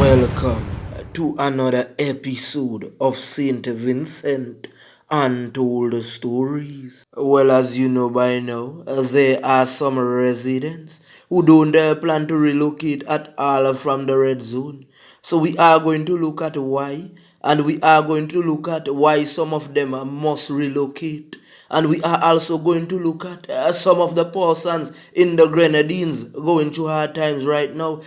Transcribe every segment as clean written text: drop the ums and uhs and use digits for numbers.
Welcome to another episode of Saint Vincent Untold Stories. Well, as you know by now, there are some residents who don't plan to relocate at all from the red zone. So we are going to look at why, and we are going to look at why some of them must relocate. And we are also going to look at some of the persons in the Grenadines going through hard times right now.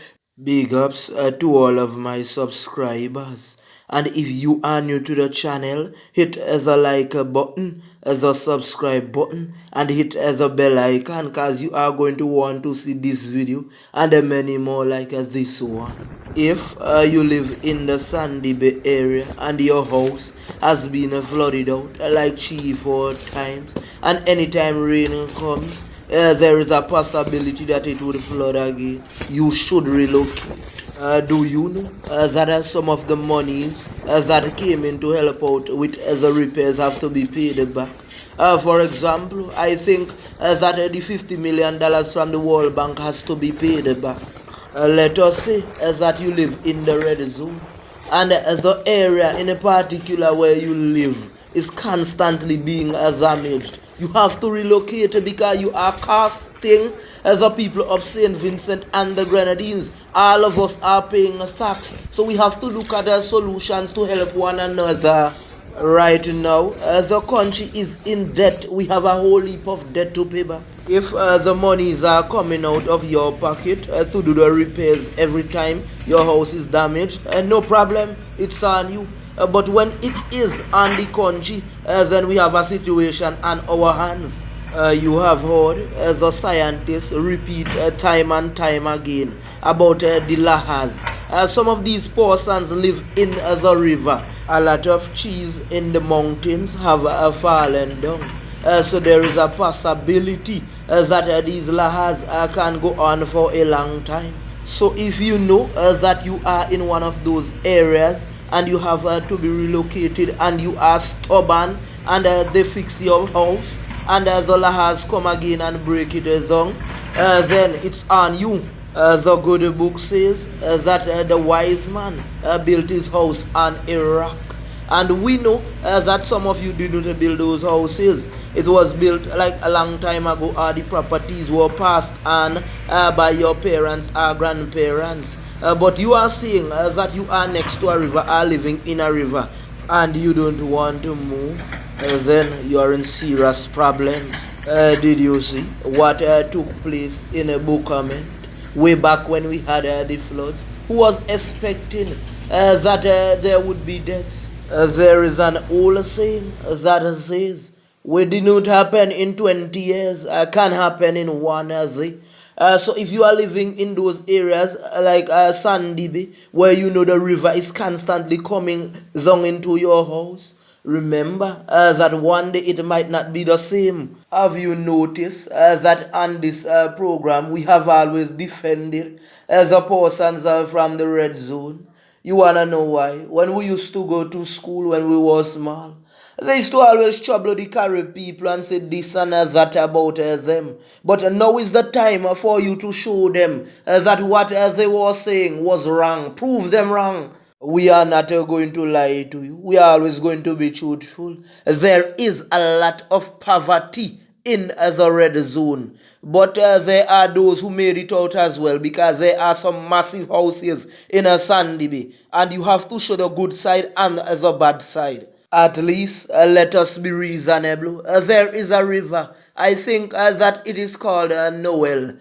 Big ups to all of my subscribers. And if you are new to the channel, hit the like button, the subscribe button, and hit the bell icon, because you are going to want to see this video and many more like this one. If you live in the Sandy Bay area and your house has been flooded out like 3-4 times, and anytime rain comes, there is a possibility that it would flood again, you should relocate. Do you know that some of the monies that came in to help out with the repairs have to be paid back? For example, I think that the $50 million from the World Bank has to be paid back. Let us say that you live in the red zone, and the area in particular where you live is constantly being damaged. You have to relocate because you are costing the people of St. Vincent and the Grenadines. All of us are paying a tax. So we have to look at the solutions to help one another. Right now, the country is in debt. We have a whole heap of debt to pay back. If the monies are coming out of your pocket to do the repairs every time your house is damaged, no problem, it's on you. But when it is on the country, then we have a situation on our hands. You have heard the scientists repeat time and time again about the lahars. Some of these persons live in the river. A lot of trees in the mountains have fallen down. So there is a possibility that these lahars can go on for a long time. So if you know that you are in one of those areas and you have to be relocated and you are stubborn and they fix your house and the lahars come again and break it down, then it's on you. The good book says that the wise man built his house on a rock. And we know that some of you did not build those houses. It was built like a long time ago, or the properties were passed on by your parents or grandparents. But you are saying that you are next to a river or living in a river and you don't want to move, then you are in serious problems. Did you see what took place in a Buchanan way back when we had the floods? Who was expecting that there would be deaths? There is an old saying that says, what did not happen in 20 years can happen in 1 day. So if you are living in those areas like Sandy Bay, where you know the river is constantly coming down into your house, remember that one day it might not be the same. Have you noticed that on this program we have always defended the persons from the red zone? You wanna know why? When we used to go to school when we were small, they used to always trouble the Carib people and say this and that about them. But now is the time for you to show them that what they were saying was wrong. Prove them wrong. We are not going to lie to you. We are always going to be truthful. There is a lot of poverty in the red zone, but there are those who made it out as well, because there are some massive houses in a Sandy Bay, and you have to show the good side and the bad side. At least let us be reasonable. There is a river, I think that it is called Noel.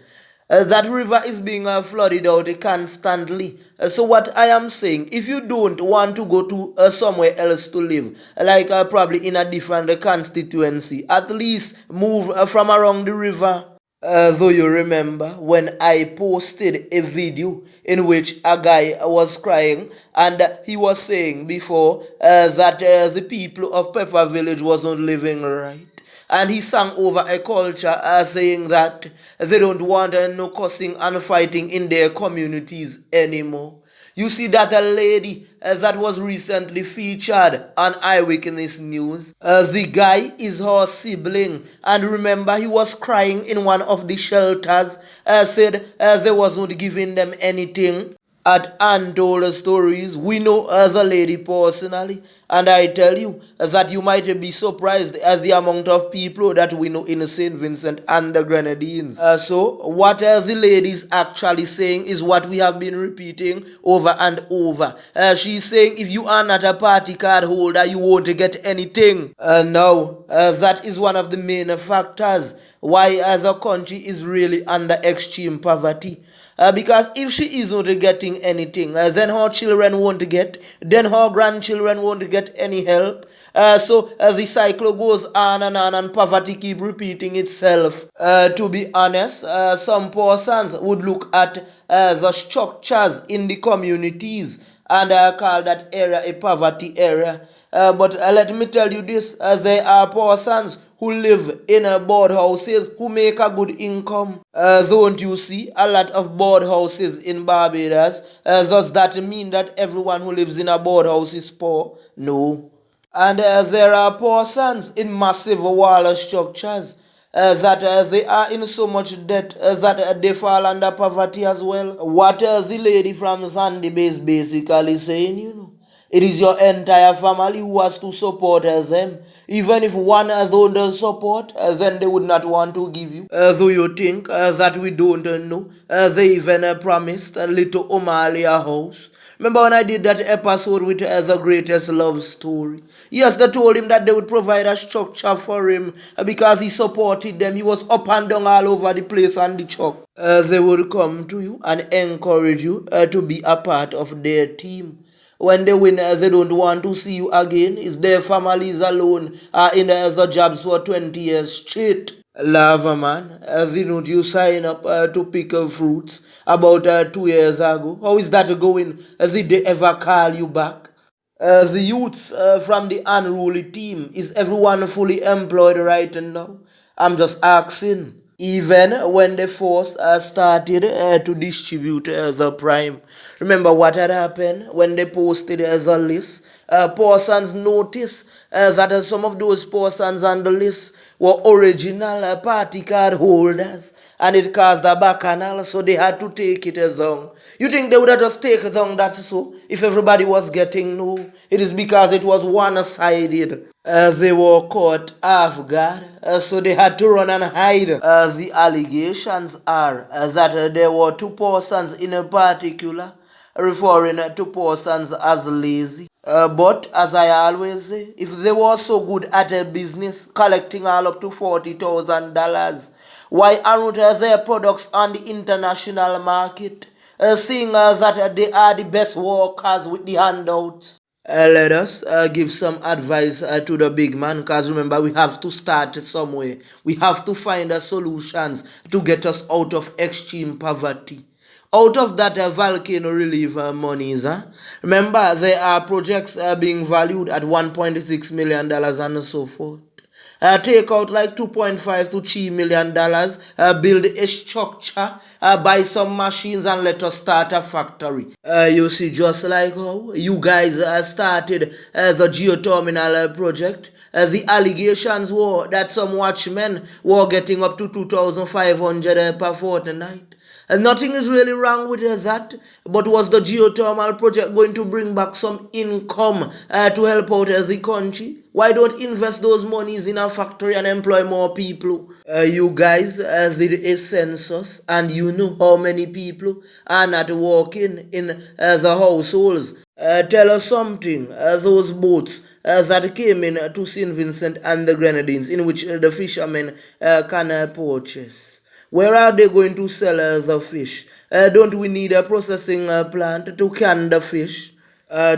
That river is being flooded out constantly. So what I am saying, if you don't want to go to somewhere else to live, like probably in a different constituency, at least move from around the river. Though you remember when I posted a video in which a guy was crying and he was saying before that the people of Pepper Village wasn't living right. And he sang over a culture saying that they don't want no cussing and fighting in their communities anymore. You see that a lady that was recently featured on Eyewitness News, the guy is her sibling, and remember he was crying in one of the shelters, said they wasn't giving them anything. At Untold Stories, we know the lady personally, and I tell you that you might be surprised at the amount of people that we know in St. Vincent and the Grenadines. So, what the lady is actually saying is what we have been repeating over and over. She's saying if you are not a party card holder, you won't get anything. No, that is one of the main factors why the country is really under extreme poverty. Because if she isn't getting anything, then her children won't get, then her grandchildren won't get any help. So the cycle goes on, and poverty keep repeating itself. To be honest, some persons would look at the structures in the communities and call that area a poverty area. But let me tell you this, there are persons who live in board houses who make a good income. Don't you see a lot of board houses in Barbados? Does that mean that everyone who lives in a board house is poor? No. And there are persons in massive wall structures that they are in so much debt that they fall under poverty as well. What the lady from Sandy Bay is basically saying, it is your entire family who has to support them. Even if one don't support, then they would not want to give you. Do you think that we don't know? They even promised little Omali a house. Remember when I did that episode with the greatest love story? Yes, they told him that they would provide a structure for him because he supported them. He was up and down all over the place on the chalk. They would come to you and encourage you to be a part of their team. When they win, they don't want to see you again. It's their families alone in the jobs for 20 years straight. Lava man, didn't you sign up to pick fruits about 2 years ago? How is that going? Did they ever call you back? The youths from the unruly team, is everyone fully employed right now? I'm just asking. Even when the force started to distribute the prime. Remember what had happened when they posted the list? Persons noticed that some of those persons on the list were original party card holders, and it caused a bacchanal, so they had to take it down. You think they would have just taken down that so if everybody was getting no? It is because it was one-sided. They were caught off guard, so they had to run and hide. The allegations are that there were two persons in a particular, referring to persons as lazy. But as I always say, if they were so good at a business, collecting all up to $40,000, why aren't their products on the international market? Seeing that they are the best workers with the handouts. Let us give some advice to the big man, because remember, we have to start somewhere. We have to find solutions to get us out of extreme poverty. Out of that volcano relief monies, remember, there are projects being valued at $1.6 million and so forth. Take out like $2.5 to $3 million, build a structure, buy some machines, and let us start a factory. You see, just like how you guys started the geothermal project, the allegations were that some watchmen were getting up to 2,500 per fortnight. And nothing is really wrong with that, but was the geothermal project going to bring back some income to help out the country? Why don't invest those monies in a factory and employ more people? You guys did a census, and you know how many people are not working in the households. Tell us something, those boats that came in to St. Vincent and the Grenadines, in which the fishermen can purchase. Where are they going to sell the fish? Don't we need a processing plant to can the fish?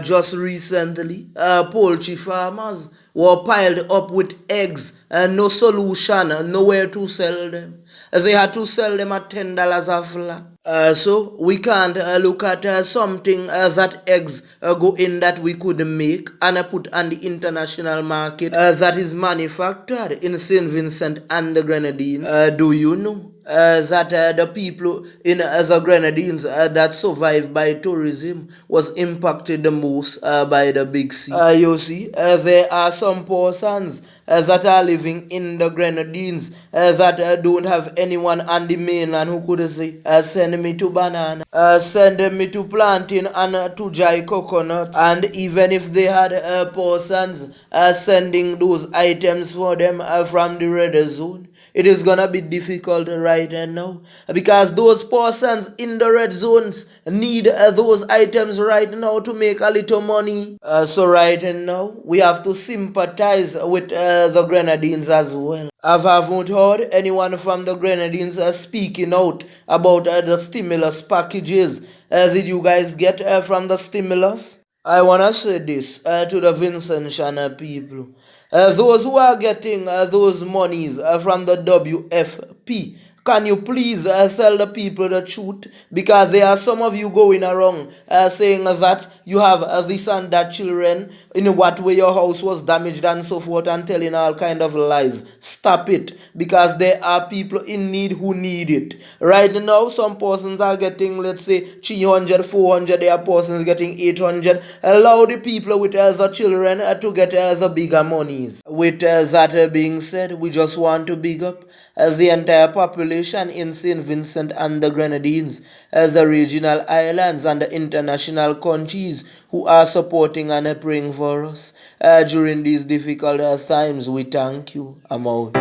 Just recently, poultry farmers were piled up with eggs and no solution, nowhere to sell them. They had to sell them at $10 a flock. So we can't look at something that eggs go in that we could make and put on the international market that is manufactured in St. Vincent and the Grenadines. Do you know that the people in the Grenadines that survived by tourism was impacted the most by the big sea. You see, there are some persons that are living in the Grenadines that don't have anyone on the mainland who could say, send me to banana, send me to plantain and to dry coconut. And even if they had persons sending those items for them from the red zone, it is gonna be difficult right now because those persons in the red zones need those items right now to make a little money. So right now we have to sympathize with the Grenadines as well. I haven't heard anyone from the Grenadines speaking out about the stimulus packages. Did you guys get from the stimulus? I wanna say this to the Vincent Shanna people. Those who are getting those monies from the WFP, can you please tell the people the truth? Because there are some of you going around saying that you have this and that children, in what way your house was damaged and so forth, and telling all kind of lies. Stop it, because there are people in need who need it. Right now, some persons are getting, let's say, 300, 400, there are persons getting 800. Allow the people with the children to get the bigger monies. With that being said, we just want to big up the entire population in St. Vincent and the Grenadines, the regional islands and the international countries who are supporting and praying for us during these difficult times. We thank you. I'm out.